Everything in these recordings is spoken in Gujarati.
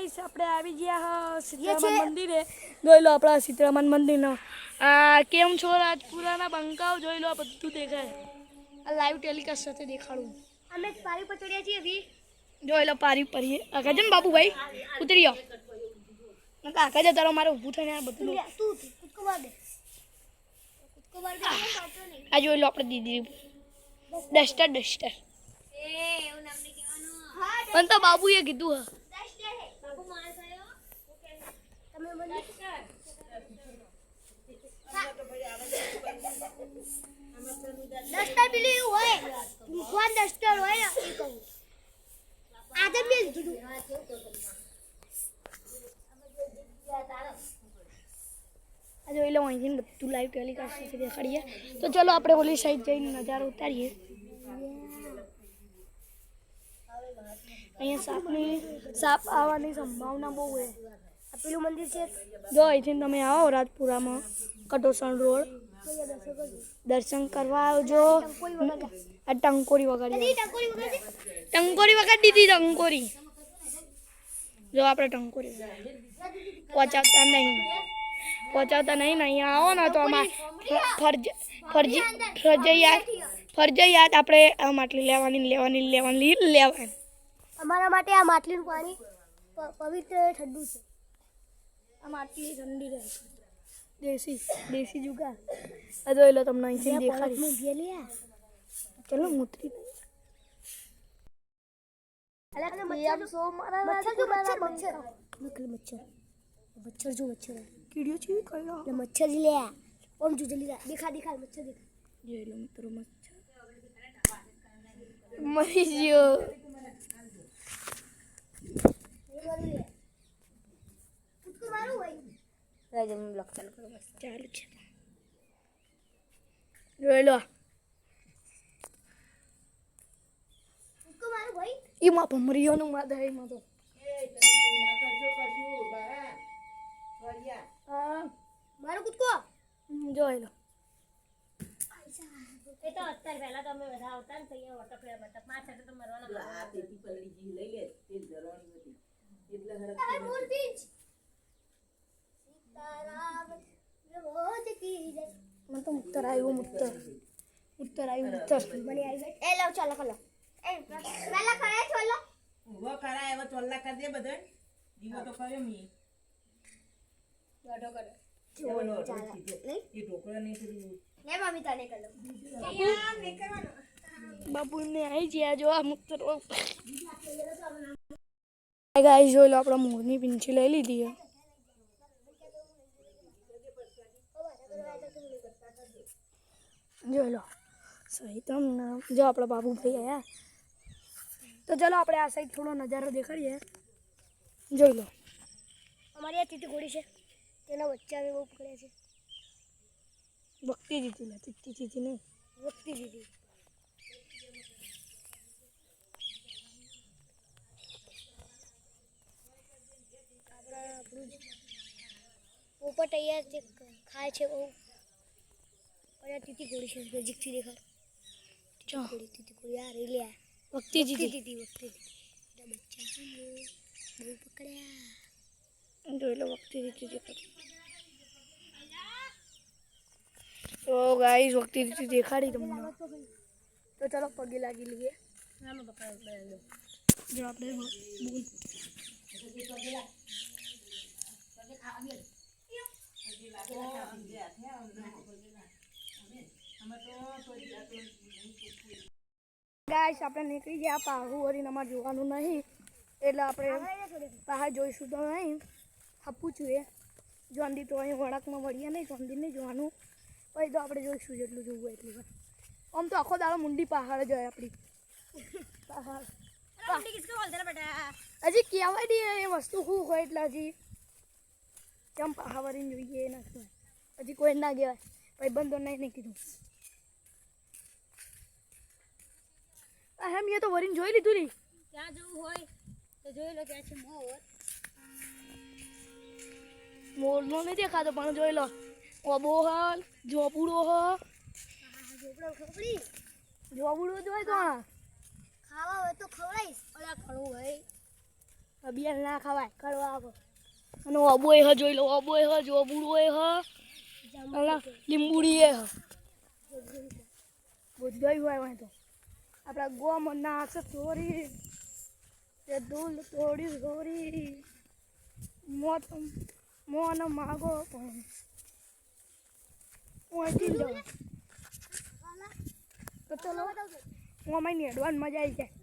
ગાઈસ આપણે આવી ગયા સીતારામન મંદિરે જોઈ લો આપણા સીતારામન મંદિરનો આ કેમ છો રાજપુરાના બંકાઓ જોઈ લો બધું દેખાય આ લાઈવ ટેલિકાસ્ટ સાથે દેખાડું અમે પારી પર ચડ્યા છીએ અભી જોઈ લો પારી પરીએ આગળ જન બાબુભાઈ ઉતરી જાઓ નકા આગળ જ તારો મારે ઊભું થઈને આ બધું તું કુદકો માર દે પાટો નહીં આ જોઈ લો આપણે દીદી ડસ્ટર એ એવું નામ નહીં કહેવાનું હા પણ તો બાબુએ કીધું હા ડસ્ટર હે બાબુ માર ગયો તમે મને ડસ્ટર પેલું એવું હોય કોણ ડસ્ટર હોય ને એ કહું આદમ મેં કીધું આ જોઈ લો અહીંથી બધું લાઈવ ટેલિકાસ્ટ સાથે દેખાડીએ તો ચલો આપણે ઓલી સાઈડ જઈને નજારો ઉતારીએ અહીંયા સાપ આવવાની સંભાવના બહુ છે આ પેલું મંદિર છે જો અહીંથી તમે આવો રાજપુરામાં કટોસણ રોડ દર્શન કરવા આવજો આ ટંકોરી વગાડી ટંકોરી વગાડી દીધી ટંકોરી જો આપણે ટંકોરી પહોંચાડતા નહીં અહીંયા આવો ને તો આમાં ફરજિયાત આપણે આ માટલી લેવાની અમારા માટે આ માટલીનું પાણી પવિત્ર ઠંડુ છે આ માટલી ઠંડી રહે દેશી જુગાર આ જોઈ લો તમને અહીંથી દેખાડી ચલો મૂતરી મચ્છર જો મચ્છર કીડીઓ છે કયો મચ્છર લે ઓમ જો જલ્દી દેખા મચ્છર દેખા જોઈ લો મિત્રો મચ્છર મરી ગયો કુદકો મારું હોય રાજમ બ્લોક ચાલુ કરો બસ ચાલુ છે જોઈ લો કુદકો મારું ભાઈ એમાં ભમરીઓનું માદા એમાં તો મારું કુદકો જોઈ લો એ તો અત્યારે પહેલા તમે બધા આવતા ને તૈયાર વટકડે વટક માં છે તો મરવાના આ પેટી પલડી જી લઈ લે તે જરવાની હતી એટલે હરક મૂર્તિ સીતારામ રોજ કી જય મને તો મુત્તર આવ્યું મને આવી ગઈ એ લાવ ચાલો કલો એ પહેલા કરે ચોલો ઉભો કરાય હવે ચોલ્લા કરી દે બધે દીવો તો કર્યો મી દોઢો કરે ચાલો ચાલો એ ઢોકળા નહીં કર્યું લે મમ્મી તને કલો મે કરવાનો બાપુને આવી ગયા જો આ મુત્તર ગાઈસ જોઈ લો આપણે મોરની પીંછી લઈ લીધી જોઈ લો સહી તમને જો આપણા બાબુભાઈ આવ્યા તો ચલો આપણે આ સાઈડ થોડો નજારો દેખાડીએ જોઈ લો અમારી આ તીતી ઘોડી છે તેના બચ્ચા બહુ પકડ્યા છે ભક્તિ જીતી લે તીતી નહીં વખતી દીધી પોપટ અહીંયા જે ખાય છે બહુ અને તીતી ઘોડી છે નજીકથી દેખાડ તીતી ઘોડી આ રહી લે ભક્તિ જીતી વખતી બચ્ચા બહુ પકડ્યા જોઈ લો ભક્તિ જીતી તો ગાઈસ ભક્તિ જીતી દેખાડી તમને તો ચલો પગે લાગી લઈએ જો આપણે બોલ ગાઈસ આપણે નીકળી ગયા પાહુ વરીને અમારે જોવાનું નહીં એટલે આપણે પાહા જોઈશું તો નહીં આપવું છું એ જોંદી તો અહીં વળાકમાં વળીએ નહીં જોંદી નહીં જોવાનું પછી તો આપણે જોઈશું જેટલું જોવું એટલું આમ તો આખો દાડો મુંડી પહાડ જ હોય આપણી પહાડ હજી કહેવાય નહીં એ વસ્તુ શું હોય એટલે હજી કેમ પહાડ વળીને જોઈએ એ ના કહેવાય હજી કોઈ ના કહેવાય ભાઈ બંધો નહીં કીધું એમ એ તો વરીને જોઈ લીધું નહીં ત્યાં જવું હોય તો જોઈ લો ત્યાં છે મોર મોરનો નહીં દેખાતો પણ જોઈ લો ઓબો હાલ ઝોપડો હ ઝોપડા ખપડી ઝોપડો જોઈ તો ખાવા હોય તો ખવડાઈશ ઓલા ખડું હોય અબિયાલ ના ખવાય કરવા આવો અને ઓબોય હ જોઈ લો ઓબોય હ જોબુડોય હ અને લીંબુડીએ હ બધું હોય તો આપણા ગોમ નાચ થોડી તે દૂલ તોડી થોડી મોત મોન માગો પણ ઓઈથી જાવ તો ચલો મોમાઈ નેડવાન મજા આવી જાય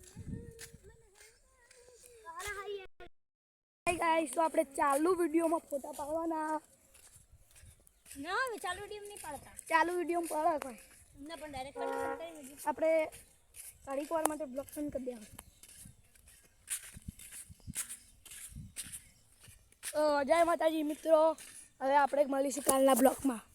ગાઈસ તો આપણે ચાલુ વિડીયોમાં ફોટા પાડવાના ના હવે ચાલુ ડીમ નહીં પાડતા ચાલુ વિડીયોમાં પડે કોઈ એમને પણ ડાયરેક્ટ કરી દીધું આપણે ઘડીક વાર માટે બ્લોક બંધ કરી દેવાનું તો જય માતાજી મિત્રો હવે આપણે મળીશું કાલના બ્લોકમાં